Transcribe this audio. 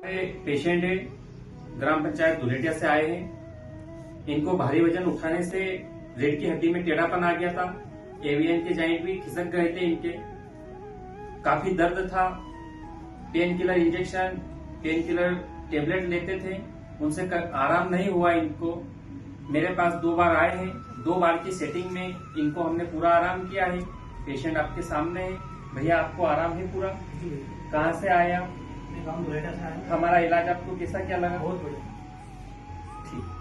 Patient है, ग्राम पंचायत दुलेटिया से आए हैं। इनको भारी वजन उठाने से रीढ़ की हड्डी में टेढ़ापन आ गया था। एवीएन के जॉइंट भी खिसक गए थे इनके। काफी दर्द था। Pain killer injection, pain killer tablet लेते थे, उनसे आराम नहीं हुआ इनको। मेरे पास 2 बार आए हैं। 2 बार की सेटिंग में इनको हमने पूरा आराम किया है। पेशेंट आपके सामने है। भैया, आपको आराम है पूरा? कहाँ से आए आप? गाँव दुलेटा से आए। हमारा इलाज आपको कैसा क्या लगा? बहुत बढ़िया। ठीक।